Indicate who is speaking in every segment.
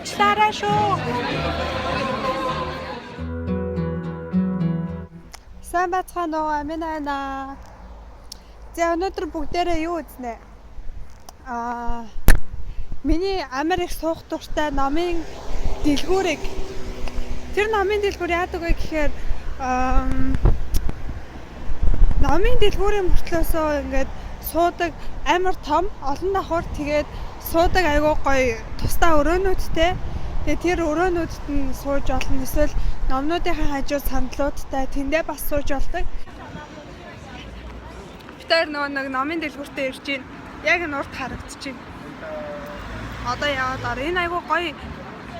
Speaker 1: уучлаарай шүү. Сайн бацхан уу амин аа. За өнөөдөр бүгдээрээ юу үзнэ? Миний амар их суух дуртай номын дэлгүүрийг тэр номын дэлгүүр яадаг вэ гэхээр номын дэлгүүрийн мөртлөөсөө ингээд суудаг амар том олон давхар тэгээд суудаг айгуу гоё тусдаа өрөөнүүдтэй. Тэгээд тэр өрөөнүүдэд нь сууж олно эсвэл номнуудынхаа хажууд сандлуудтай тэндээ бас сууж болдог. Тэр нэг номын дэлгүүртээ ирж байна. Яг энэ урд харагдчихэв. Одоо яваад ар энэ айгуу гоё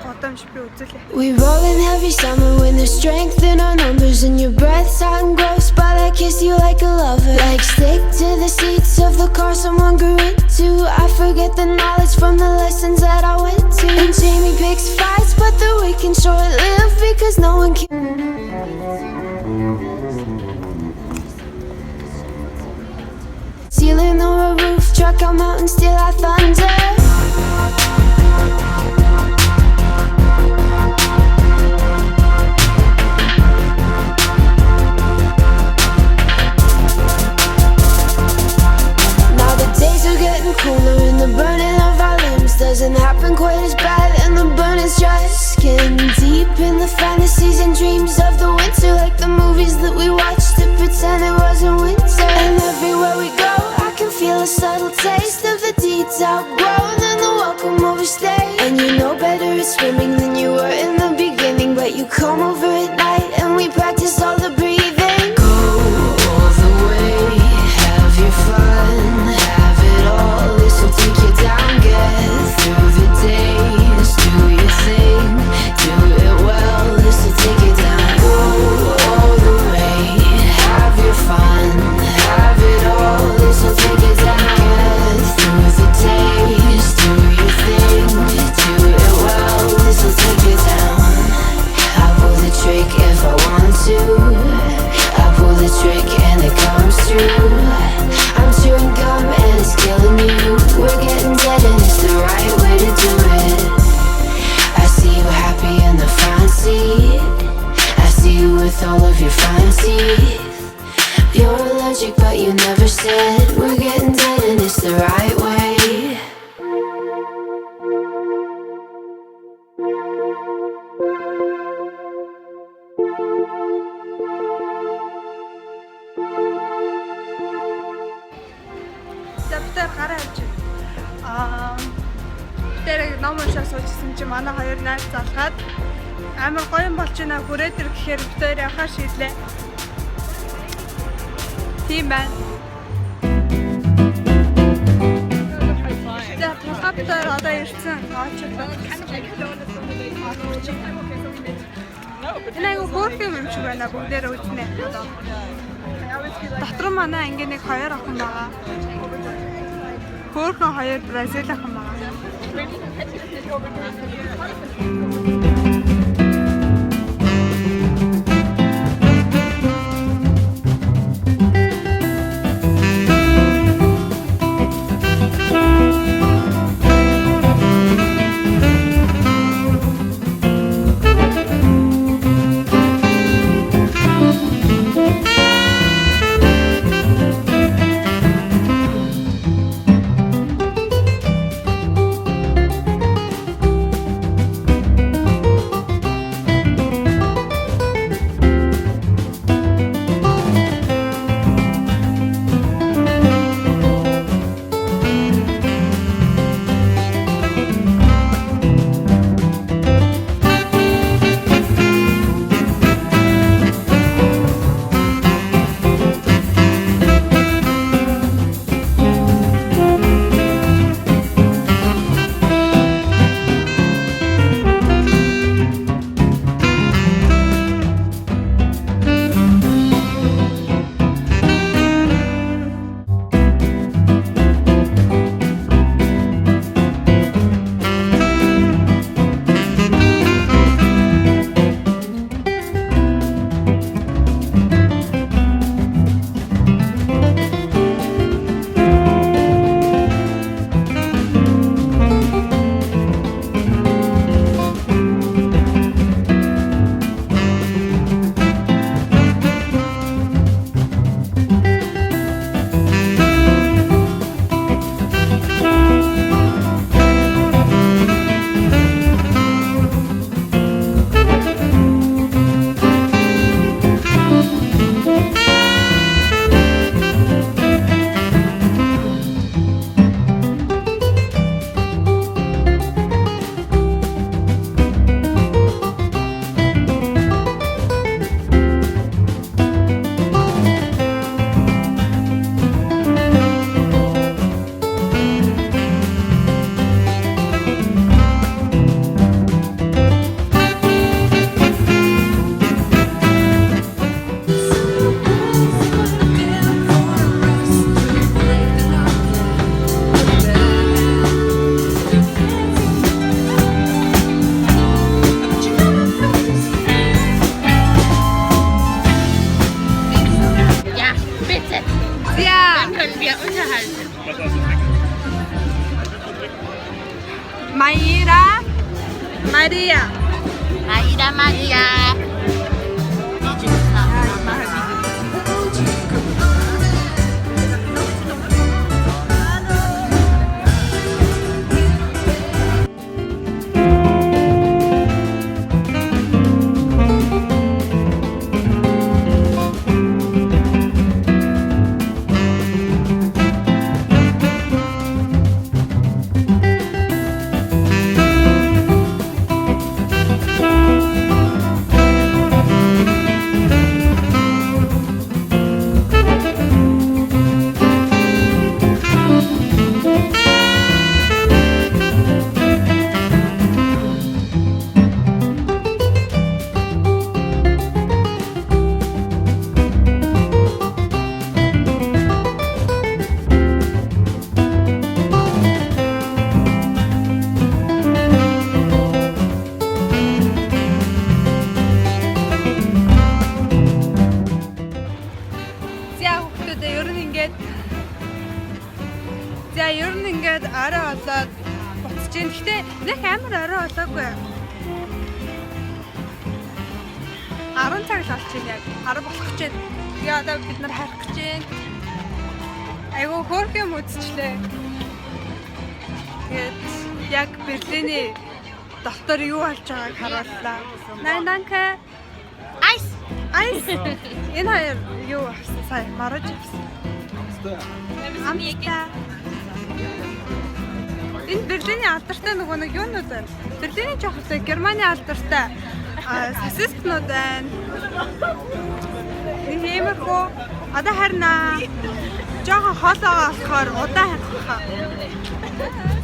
Speaker 1: годомж би үзэлээ.
Speaker 2: We rolling heavy summer when there's strength in our numbers and your breath's hot and gross, but I kiss you like a lover. Like stick to the seats of the car someone grew into. I forget the knowledge from the lessons that I went to. And Jamie picks fights, but the weekend short-lived because no one can. Ceiling or a roof, truck on mountain, still I thunder. Now the days are getting cooler and the burning of our limbs doesn't happen quite as bad, and the burning's just getting deep in the fantasies and dreams of the winter, like the movies that we watched to pretend it wasn't winter. And everywhere we go feel a subtle taste of the deeds outgrown and the welcome overstayed. And you know better at swimming than you were in the beginning, but you come over at night and we practice all the breathing. Go all the way, have your fun, have it all. This will take you down, get through the days, do your thing, do it well. This will take you down. Go all the way, have your fun, have it all. This will take you down. If I want to, I pull the trick and it comes true. I'm chewing gum and it's killing you. We're getting dead and it's the right way to do it. I see you happy in the front seat. I see you with all of your fine teeth. You're allergic but you never said. We're getting dead and it's the right way.
Speaker 1: Тэр ном уншаа суужсэн чи манай хоёр найз залгаад амар гоё юм болж байна. Хүрээд ир гэхээр битээр явахаар шийдлээ. Тийм байна. За тусгаптаар одоо ирсэн. Энэ айгу хөөрхөн юм шиг байна. Бүгдээр үзнэ. Дотор манай ингээ нэг хоёр охин байгаа. Хөөрхөн хоёр Бразил охин байгаа. Maira. Maria.
Speaker 3: Maria.
Speaker 1: За ер нь ингээд орой болоод буцаж гин. Гэхдээ нэг амар орой болоогүй. 10 цаг л болж байна яг. 10 болох гэж байна. Тэгээ одоо бид нар харах гэж байна. Айгу хөөрх юм үзчихлээ. Тэгээд яг Берлиний доктор юу болж байгааг харууллаа. Nein, danke. Айс. Энэ хоёр юу авсан? Сая мараж авсан. Амтаа. Энэ Берлиний алдартай нөгөө нэг юунууд байна? Берлиний жоохтой Германы алдартай сосискнууд байна. Нэмэрхүү одоо харнаа. Жохон хоолоогоо болохоор удаан харах.